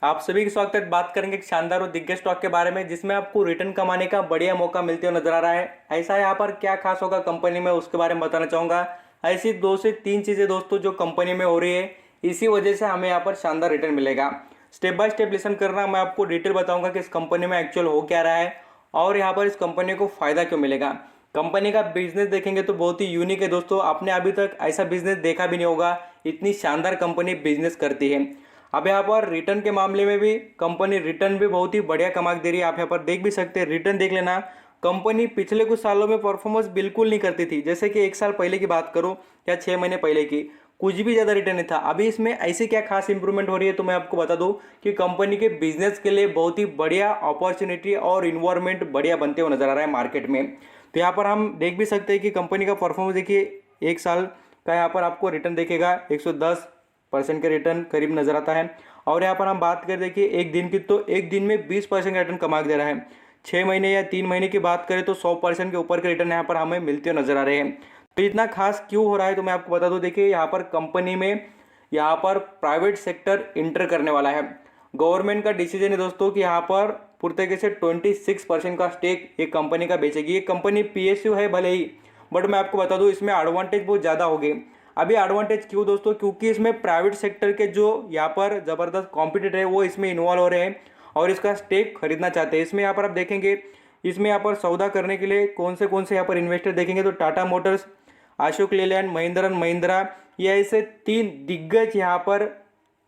आप सभी का स्वागत है। बात करेंगे एक शानदार और दिग्गज स्टॉक के बारे में जिसमें आपको रिटर्न कमाने का बढ़िया मौका मिलते हुए नजर आ रहा है। ऐसा यहाँ पर क्या खास होगा कंपनी में, उसके बारे में बताना चाहूंगा। ऐसी दो से तीन चीजें दोस्तों जो कंपनी में हो रही है, इसी वजह से हमें यहाँ पर शानदार रिटर्न मिलेगा। स्टेप बाय स्टेप लिसन करना, मैं आपको डिटेल बताऊंगा कि इस कंपनी में एक्चुअल हो क्या रहा है और यहाँ पर इस कंपनी को फायदा क्यों मिलेगा। कंपनी का बिजनेस देखेंगे तो बहुत ही यूनिक है दोस्तों। आपने अभी तक ऐसा बिजनेस देखा भी नहीं होगा, इतनी शानदार कंपनी बिजनेस करती है। अब यहाँ पर रिटर्न के मामले में भी कंपनी रिटर्न भी बहुत ही बढ़िया कमा के दे रही है। आप यहाँ पर देख भी सकते हैं, रिटर्न देख लेना। कंपनी पिछले कुछ सालों में परफॉर्मेंस बिल्कुल नहीं करती थी, जैसे कि एक साल पहले की बात करूं या 6 महीने पहले की, कुछ भी ज़्यादा रिटर्न नहीं था। अभी इसमें ऐसी क्या खास इंप्रूवमेंट हो रही है, तो मैं आपको बता दूं कि कंपनी के बिजनेस के लिए बहुत ही बढ़िया अपॉर्चुनिटी और इन्वायरमेंट बढ़िया बनते हुए नजर आ रहा है मार्केट में। तो यहाँ पर हम देख भी सकते हैं कि कंपनी का परफॉर्मेंस देखिए, एक साल का यहाँ पर आपको रिटर्न देखेगा 110% के रिटर्न करीब नजर आता है। और यहाँ पर हम बात करें देखिए एक दिन की, तो एक दिन में 20% का रिटर्न कमा के दे रहा है। 6 महीने या 3 महीने की बात करें तो 100% के ऊपर के रिटर्न यहाँ पर हमें मिलते हुए नजर आ रहे हैं। तो इतना खास क्यों हो रहा है, तो मैं आपको बता दूं। देखिए यहाँ पर कंपनी में यहाँ पर प्राइवेट सेक्टर इंटर करने वाला है। गवर्नमेंट का डिसीजन है दोस्तों कि यहाँ पर पूरी तरीके से 26% का स्टेक ये कंपनी का बेचेगी। ये कंपनी पीएसयू है भले ही, बट मैं आपको बता दूं इसमें एडवांटेज बहुत ज़्यादा होगी। अभी एडवांटेज क्यों दोस्तों, क्योंकि इसमें प्राइवेट सेक्टर के जो यहाँ पर ज़बरदस्त कॉम्पिटिटर है वो इसमें इन्वॉल्व हो रहे हैं और इसका स्टेक खरीदना चाहते हैं। इसमें यहाँ पर आप देखेंगे, इसमें यहाँ पर सौदा करने के लिए कौन से यहाँ पर इन्वेस्टर देखेंगे तो टाटा मोटर्स, अशोक लेलैंड, महिंद्रा एंड महिंद्रा, ये ऐसे तीन दिग्गज यहाँ पर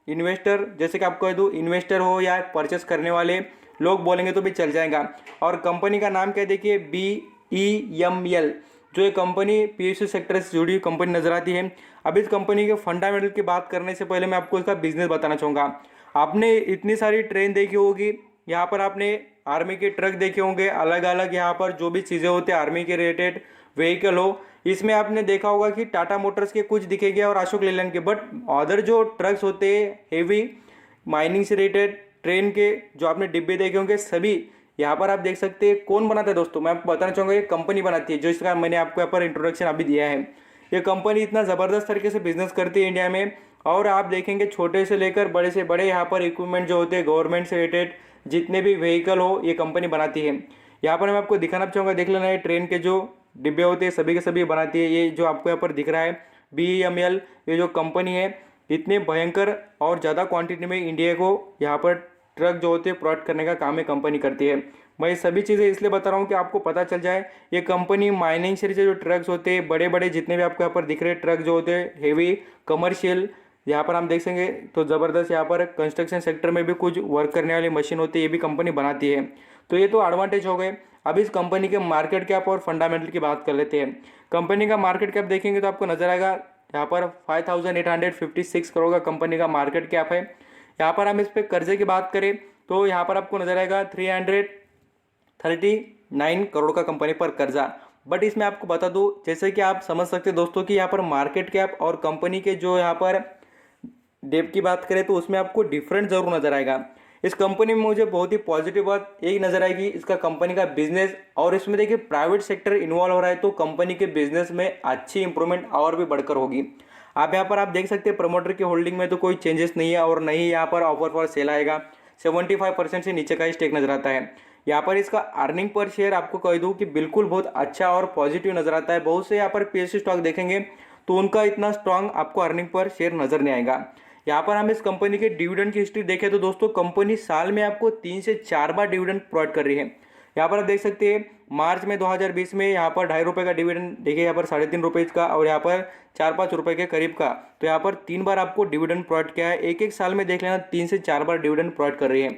इन्वेस्टर, जैसे कि आपको कह दूँ इन्वेस्टर हो या परचेस करने वाले लोग बोलेंगे तो भी चल जाएगा। और कंपनी का नाम क्या है देखिए, BEML, जो ये कंपनी पीएसयू सेक्टर से जुड़ी हुई कंपनी नजर आती है। अब इस कंपनी के फंडामेंटल की बात करने से पहले मैं आपको इसका बिजनेस बताना चाहूँगा। आपने इतनी सारी ट्रेन देखी होगी, यहाँ पर आपने आर्मी के ट्रक देखे होंगे, अलग अलग यहाँ पर जो भी चीज़ें होती है आर्मी के रिलेटेड व्हीकल हो, इसमें आपने देखा होगा कि टाटा मोटर्स के कुछ दिखेंगे और अशोक लेलैंड के, बट अदर जो ट्रक्स होते हैं हेवी माइनिंग से रिलेटेड ट्रेन के जो आपने डिब्बे देखे होंगे सभी यहाँ पर आप देख सकते हैं। कौन बनाता है दोस्तों, मैं आपको बताना चाहूँगा, ये कंपनी बनाती है, जो इसका मैंने आपको यहाँ पर इंट्रोडक्शन अभी दिया है। ये कंपनी इतना ज़बरदस्त तरीके से बिजनेस करती है इंडिया में। और आप देखेंगे छोटे से लेकर बड़े से बड़े यहाँ पर इक्विपमेंट जो होते हैं गवर्नमेंट से रिलेटेड जितने भी व्हीकल हो ये कंपनी बनाती है। यहाँ पर मैं आपको दिखाना चाहूँगा, देख लेना, ये ट्रेन के जो डिब्बे होते हैं सभी के सभी बनाती है। ये जो आपको यहाँ पर दिख रहा है BEML, ये जो कंपनी है इतने भयंकर और ज़्यादा क्वांटिटी में इंडिया को यहाँ पर ट्रक जो होते हैं प्रोवाइड करने का काम ये कंपनी करती है। मैं ये सभी चीज़ें इसलिए बता रहा हूँ कि आपको पता चल जाए। ये कंपनी माइनिंग से जो ट्रक्स होते हैं बड़े बड़े जितने भी आपको यहाँ पर दिख रहे हैं ट्रक जो होते हैं हेवी कमर्शियल, यहाँ पर हम देख सकेंगे तो ज़बरदस्त यहाँ पर कंस्ट्रक्शन सेक्टर में भी कुछ वर्क करने वाली मशीन होती है, ये भी कंपनी बनाती है। तो ये तो एडवांटेज हो गए। अब इस कंपनी के मार्केट कैप और फंडामेंटल की बात कर लेते हैं। कंपनी का मार्केट कैप देखेंगे तो आपको नजर आएगा यहाँ पर 5856 करोड़ का कंपनी का मार्केट कैप है। यहाँ पर हम इस पर कर्जे की बात करें तो यहाँ पर आपको नजर आएगा 339 करोड़ का कंपनी पर कर्जा। बट इसमें आपको बता दूं, जैसे कि आप समझ सकते हैं दोस्तों कि यहाँ पर मार्केट कैप और कंपनी के जो यहाँ पर डेप की बात करें तो उसमें आपको डिफरेंट जरूर नजर आएगा। इस कंपनी में मुझे बहुत ही पॉजिटिव बात यही नजर आएगी, इसका कंपनी का बिजनेस। और इसमें देखिए प्राइवेट सेक्टर इन्वॉल्व हो रहा है तो कंपनी के बिजनेस में अच्छी इंप्रूवमेंट और भी बढ़कर होगी। आप यहाँ पर आप देख सकते हैं प्रमोटर की होल्डिंग में तो कोई चेंजेस नहीं है और नहीं यहाँ पर ऑफर फॉर सेल आएगा। 75% से नीचे का ही स्टेक नजर आता है। यहाँ पर इसका अर्निंग पर शेयर आपको कह दूँ कि बिल्कुल बहुत अच्छा और पॉजिटिव नजर आता है। बहुत से यहाँ पर पीएसयू स्टॉक देखेंगे तो उनका इतना स्ट्रांग आपको अर्निंग पर शेयर नजर नहीं आएगा। यहाँ पर हम इस कंपनी के डिविडेंड की हिस्ट्री देखें तो दोस्तों कंपनी साल में आपको 3 से 4 बार डिविडेंड प्रोवाइड कर रही है। यहाँ पर आप देख सकते हैं मार्च में 2020 में यहाँ पर ₹2.5 का डिविडेंड देखिए, यहाँ पर ₹3.5 का और यहाँ पर 4-5 रुपये के करीब का। तो यहाँ पर 3 बार आपको डिविडेंड प्रोवाइड किया है। एक एक साल में देख लेना 3 से 4 बार डिविडेंड प्रोवाइड कर रही है।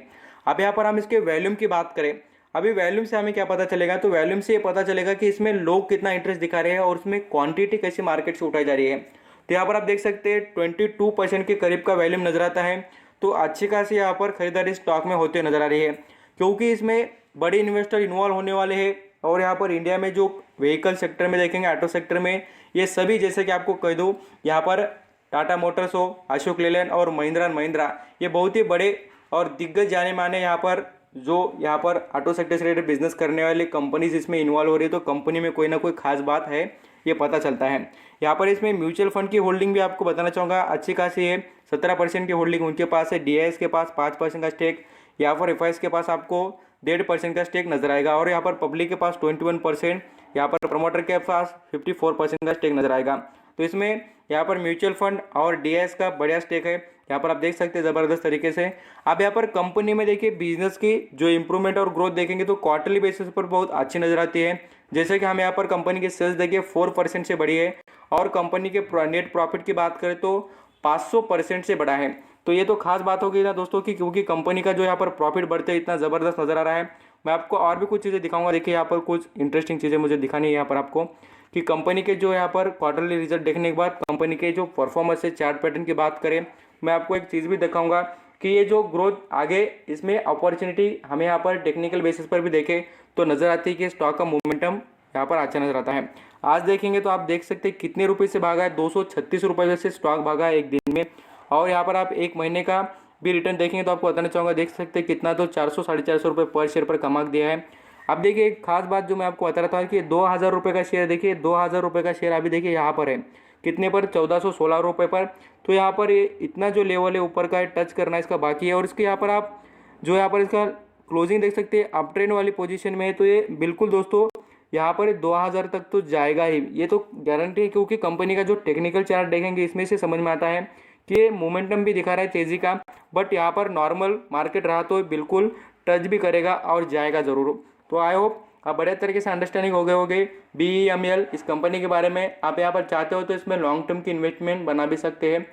अब यहाँ पर हम इसके वैल्यूम की बात करें, अभी वैल्यूम से हमें क्या पता चलेगा, तो वैल्यूम से ये पता चलेगा कि इसमें लोग कितना इंटरेस्ट दिखा रहे हैं और उसमें क्वांटिटी कैसी मार्केट से उठाई जा रही है। तो यहाँ पर आप देख सकते हैं 22% के करीब का वैल्यूम नजर आता है। तो अच्छी खासी यहाँ पर खरीदारी स्टॉक में होते नजर आ रही है, क्योंकि इसमें बड़े इन्वेस्टर इन्वॉल्व होने वाले हैं। और यहाँ पर इंडिया में जो व्हीकल सेक्टर में देखेंगे, ऑटो सेक्टर में, ये सभी जैसे कि आपको कह दूँ यहाँ पर टाटा मोटर्स हो, अशोक लेलैंड और महिंद्रा एंड महिंद्रा, ये बहुत ही बड़े और दिग्गज जाने माने यहाँ पर जो यहाँ पर ऑटो सेक्टर से रिलेटेड बिजनेस करने वाली कंपनीज इसमें इन्वॉल्व हो रही है। तो कंपनी में कोई ना कोई खास बात है, ये पता चलता है। यहाँ पर इसमें म्यूचुअल फंड की होल्डिंग भी आपको बताना चाहूँगा अच्छी खासी है, 17% की होल्डिंग उनके पास है। DIS के पास 5% का स्टेक, यहाँ पर FIs के पास आपको 1.5% का स्टेक नजर आएगा, और यहाँ पर पब्लिक के पास 21%, यहाँ पर प्रमोटर के पास 54% का स्टेक नजर आएगा। तो इसमें यहाँ पर म्यूचुअल फंड और DIS का बढ़िया स्टेक है, यहाँ पर आप देख सकते हैं ज़बरदस्त तरीके से। आप यहाँ पर कंपनी में देखिए बिजनेस की जो इंप्रूवमेंट और ग्रोथ देखेंगे तो क्वार्टरली बेसिस पर बहुत अच्छी नजर आती है। जैसे कि हम यहाँ पर कंपनी की सेल्स देखिए 4% से बढ़ी है, और कंपनी के नेट प्रॉफिट की बात करें तो 500% से बढ़ा है। तो ये तो खास बात होगी ना दोस्तों की, क्योंकि कंपनी का जो यहाँ पर प्रॉफिट बढ़ते इतना ज़बरदस्त नजर आ रहा है। मैं आपको और भी कुछ चीज़ें दिखाऊंगा। देखिए यहाँ पर कुछ इंटरेस्टिंग चीज़ें मुझे दिखानी है यहाँ पर आपको, कि कंपनी के जो यहाँ पर क्वार्टरली रिजल्ट देखने के बाद कंपनी के जो परफॉर्मेंस है, चार्ट पैटर्न की बात करें, मैं आपको एक चीज़ भी दिखाऊंगा कि ये जो ग्रोथ आगे इसमें अपॉर्चुनिटी हमें यहाँ पर टेक्निकल बेसिस पर भी देखें तो नज़र आती है कि स्टॉक का मोमेंटम यहाँ पर अच्छा नजर आता है। आज देखेंगे तो आप देख सकते हैं कितने रुपये से भागा है, 236 रुपये से स्टॉक भागा है एक दिन में। और यहाँ पर आप एक महीने का भी रिटर्न देखेंगे तो आपको बताना चाहूँगा, देख सकते हैं कितना, तो 400 साढ़े 400 रुपये पर शेयर पर कमा दिया है। अब देखिए एक खास बात जो मैं आपको बता रहा था कि 2000 रुपये का शेयर, देखिए 2000 रुपये का शेयर अभी देखिए यहाँ पर है कितने पर, 1416 रुपये पर। तो यहाँ पर ये इतना जो लेवल है ऊपर का है, टच करना इसका बाकी है। और इसके यहाँ पर आप जो यहाँ पर इसका क्लोजिंग देख सकते हैं, अप ट्रेंड वाली पोजीशन में है। तो ये बिल्कुल दोस्तों यहाँ पर 2000 तक तो जाएगा ही, ये तो गारंटी है, क्योंकि कंपनी का जो टेक्निकल चार्ट देखेंगे इसमें से समझ में आता है कि ये मोमेंटम भी दिखा रहा है तेज़ी का। बट यहाँ पर नॉर्मल मार्केट रहा तो बिल्कुल टच भी करेगा और जाएगा ज़रूर। तो आई होप आप बढ़िया तरीके से अंडरस्टैंडिंग हो गए होगे BEML इस कंपनी के बारे में। आप यहाँ पर चाहते हो तो इसमें लॉन्ग टर्म की इन्वेस्टमेंट बना भी सकते हैं।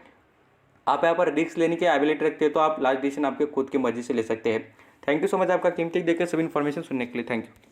आप यहाँ पर रिस्क लेने की एबिलिटी रखते हैं तो आप लास्ट डिसीजन आपके खुद की मर्जी से ले सकते हैं। थैंक यू सो मच आपका कीमती देखकर सभी इन्फॉर्मेशन सुनने के लिए। Thank you.